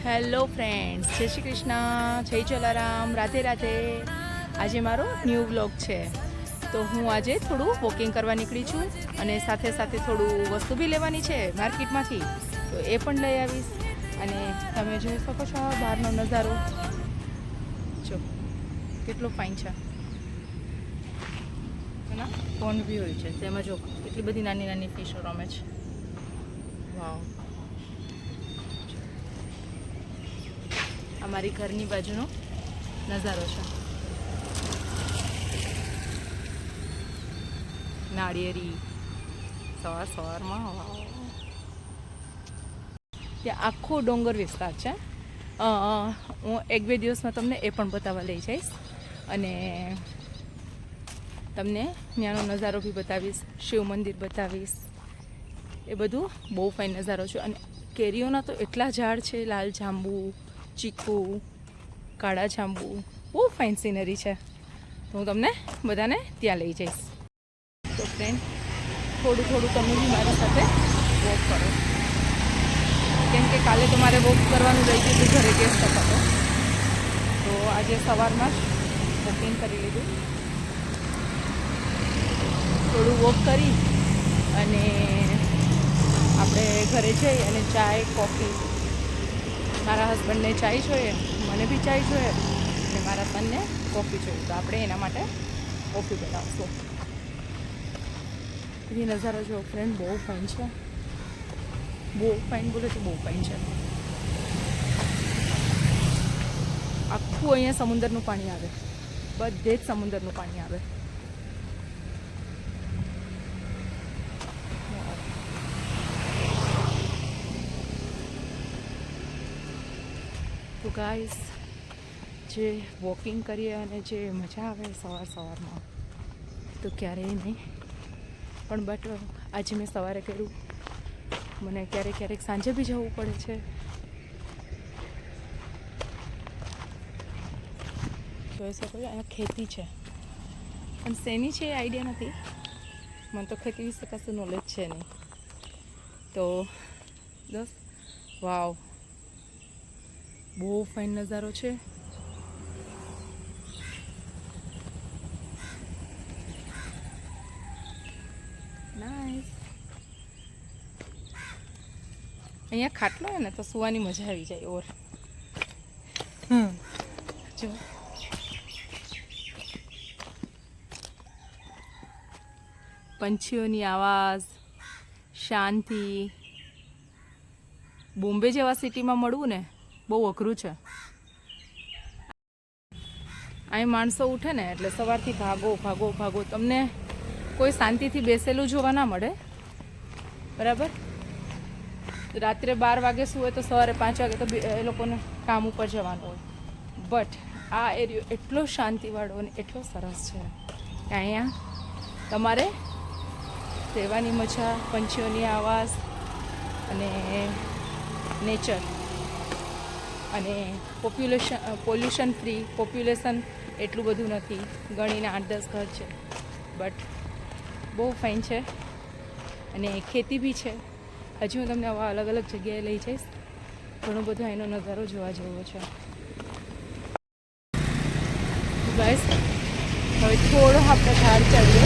Hello friends, જય શ્રી કૃષ્ણ, જય જલારામ, રાધે રાધે. આજે મારો ન્યૂ વ્લોગ છે. તો હું આજે થોડું વોકિંગ કરવા નીકળી છું અને સાથે સાથે થોડું વસ્તુ બી લેવાની છે માર્કેટમાંથી, તો એ પણ લઈ આવીશ. અને તમે જોઈ શકો છો બહારનો નજારો, જો કેટલો ફાઇન છે. એના પોન્ડ બી હોય છે, તેમાં જો કેટલી બધી નાની નાની ફિશો રમે છે. વાવ, અમારી ઘરની બાજુનો નજારો છે. નાળિયેરી સવારમાં ત્યાં આખો ડોંગર વિસ્તાર છે. હું એક બે દિવસમાં તમને એ પણ બતાવવા લઈ જઈશ અને તમને ત્યાંનો નજારો બી બતાવીશ, શિવ મંદિર બતાવીશ. એ બધું બહુ ફાઇન નજારો છે. અને કેરીઓના તો એટલા ઝાડ છે, લાલ જાંબુ, ચીકુ, કાળા જાંબુ, બહુ ફાઇન સિનરી છે. તો હું તમને બધાને ત્યાં લઈ જઈશ. તો ફ્રેન્ડ, થોડું થોડું તમે બી મારી સાથે વોક કરો, કેમ કે કાલે તો મારે વોક કરવાનું રહી ગયું હતું, ઘરે ગેસ્ટ હતો. તો આજે સવારમાં જ વોકિંગ કરી લીધું. થોડું વોક કરી અને આપણે ઘરે જઈ અને ચાય કોફી, મારા હસબન્ડને ચાય જોઈએ, મને બી ચાય જોઈએ અને મારા સનને કોફી જોઈએ. તો આપણે એના માટે કોફી બનાવશું. એ નજારો જો ફ્રેન્ડ, બહુ ફાઇન છે. બહુ ફાઇન બોલે તો બહુ ફાઇન છે. આખું અહીંયા સમુદ્રનું પાણી આવે, બધે જ સમુદ્રનું પાણી આવે. તો ગાઈસ, જે વોકિંગ કરીએ અને જે મજા આવે સવારમાં, તો ક્યારેય નહીં. પણ બટ આજે મેં સવારે કર્યું, મને ક્યારેક સાંજે બી જવું પડે છે. જોઈ શકો છો અહીંયા ખેતી છે, પણ શેની છે એ આઈડિયા નથી. મને તો ખેતી વિશે કશું નોલેજ છે નહીં. તો દોસ્ત, વાવ, બહુ ફાઇન નજારો છે. નાઈસ. અહીંયા ખાટલો હોય ને તો સુવાની મજા આવી જાય. ઓર જો પંછીઓની આવાજ, શાંતિ. બોમ્બે જેવા સિટીમાં મળવું ને બહુ અઘરું છે. અહીં માણસો ઉઠે ને એટલે સવારથી ભાગો. તમને કોઈ શાંતિથી બેસેલું જોવા ના મળે, બરાબર. રાત્રે 12 વાગે સુવે તો સવારે 5 વાગે તો એ લોકોને કામ ઉપર જવાનું હોય. બટ આ એરિયો એટલો શાંતિવાળો અને એટલો સરસ છે કે અહીંયા તમારે રહેવાની મજા, પંછીઓની આવાજ અને નેચર અને પોલ્યુશન ફ્રી. પોપ્યુલેશન એટલું બધું નથી, ગણીને 8-10 ઘર છે, બટ બહુ ફાઇન છે. અને ખેતી બી છે. હજી હું તમને આવા અલગ અલગ જગ્યાએ લઈ જઈશ. ઘણો બધો એનો નજારો જોવા જેવો છે. બસ હવે થોડો આપણે ઝાડ ચડીએ.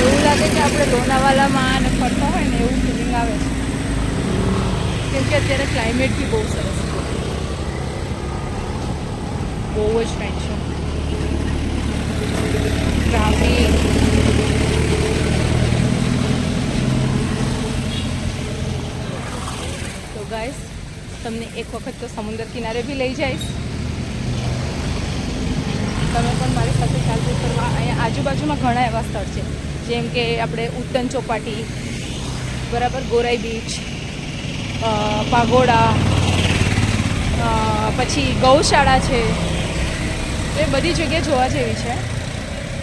એવું લાગે કે આપણે લોનાવાલામાં અને ફરતા હોય ને એવું ફિલિંગ આવે છે, કેમ કે અત્યારે ક્લાઇમેટ બી બહુ સરસ છે, બહુ જ ફાઇન છે. ટ્રાફિક, તો ગાઈસ, તમને એક વખત તો સમુદ્ર કિનારે બી લઈ જઈશ. તમે પણ મારી સાથે ચાલતું કરવા. અહીંયા આજુબાજુમાં ઘણા એવા સ્થળ છે, જેમ કે આપણે ઉત્તન ચોપાટી, બરાબર, ગોરાઈ બીચ, પાગોડા, પછી ગૌશાળા છે. એ બધી જગ્યા જોવા જેવી છે.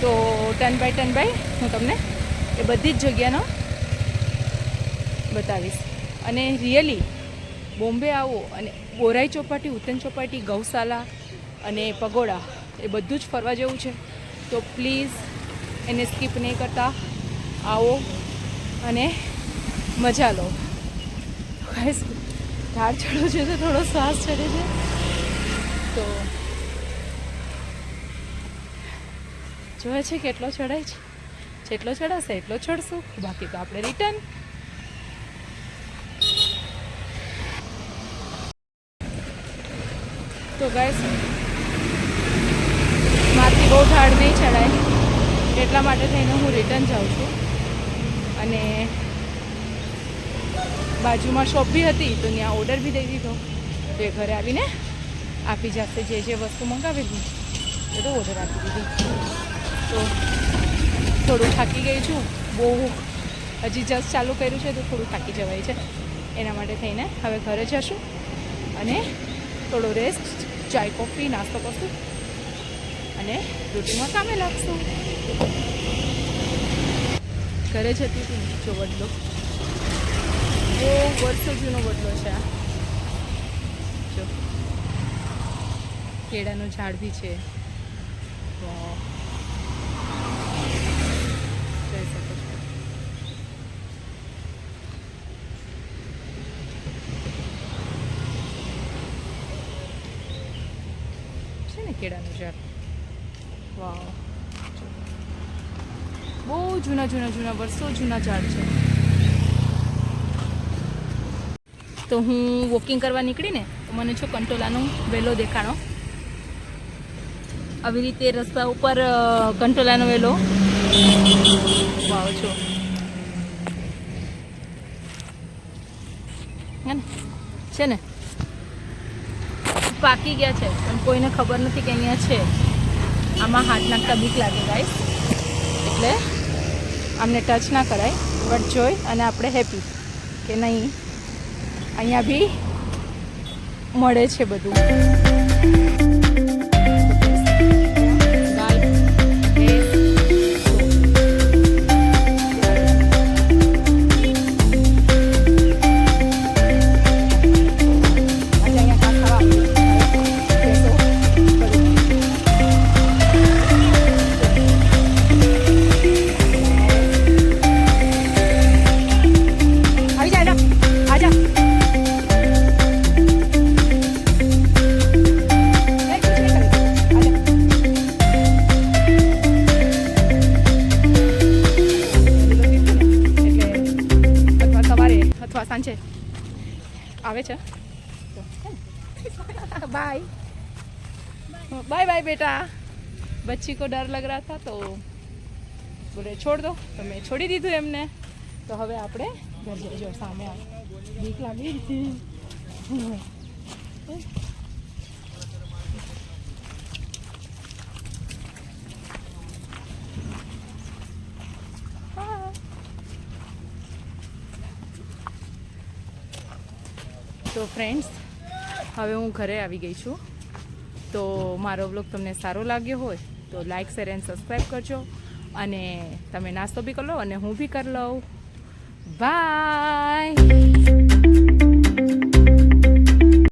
તો ટર્ન બાય હું તમને એ બધી જ જગ્યાનો બતાવીશ. અને રિયલી બોમ્બે આવો અને ગોરાઈ ચોપાટી, ઉત્તન ચોપાટી, ગૌશાલા અને પગોડા એ બધું જ ફરવા જેવું છે. તો પ્લીઝ એને સ્કીપ નહીં કરતા, આવો અને મજા લો. ઢાળ ચડવું છે તો થોડો શ્વાસ ચડે છે. તો જોઈએ છે કેટલો ચડાય છે. જેટલો ચડાશે એટલો ચડશું, બાકી તો આપણે રિટર્ન. તો ગાઈસ મારથી બહુ ઢાળ નહીં ચડાય એટલા માટે થઈને હું રિટર્ન જાઉં છું. અને બાજુમાં શોપ બી હતી તો ત્યાં ઓર્ડર બી દઈ દીધો, તો એ ઘરે આવીને આપી જશે. જે વસ્તુ મંગાવેલી એ તો ઓર્ડર આપી દીધી. તો થોડું થાકી ગઈ છું બહુ, હજી જસ્ટ ચાલુ કર્યું છે તો થોડું થાકી જવાય છે. એના માટે થઈને હવે ઘરે જશું અને થોડો રેસ્ટ, ચાય કોફી નાસ્તો કરશું અને રૂટીનમાં કામે લાગશું. ઘરે જતી હતી જો વડલો, બહુ વર્ષો જૂનો વડલો છે આ. જો કેળાનું ઝાડ બી છે. જોઈ શકો છો. છે ને કેળાનું ઝાડ. વાવ, બહુ જૂના વર્ષો જૂના ઝાડ છે. તો હું વોકિંગ કરવા નીકળીને તો મને જો કંટોલાનો વેલો દેખાણો. આવી રીતે રસ્તા ઉપર કંટોલાનો વેલો વાવ છો. છે ને પાકી ગયા છે પણ કોઈને ખબર નથી કે અહીંયા છે. આમાં હાથ નાખતા બીક લાગે ગાઈસ, એટલે આમને ટચ ના કરાય. બટ જોઈ અને આપણે હેપી કે નહીં અહીંયા બી મળે છે બધું. સાંજે આવે છે. बाय बाय बाय बेटा. बच्ची को डर लग रहा था तो बोले छोड़ दो, तो मैं छोड़ी દીધું એમને. તો હવે આપણે ઘર જજો. સામે બીક લાગી હતી. તો ફ્રેન્ડ્સ હવે હું ઘરે આવી ગઈ છું. તો મારો વ્લોગ તમને સારો લાગ્યો હોય તો લાઇક, શેર એન્ડ સબસ્ક્રાઈબ કરજો. અને તમે નાસ્તો બી કરી લો અને હું બી કરી લઉં. બાય.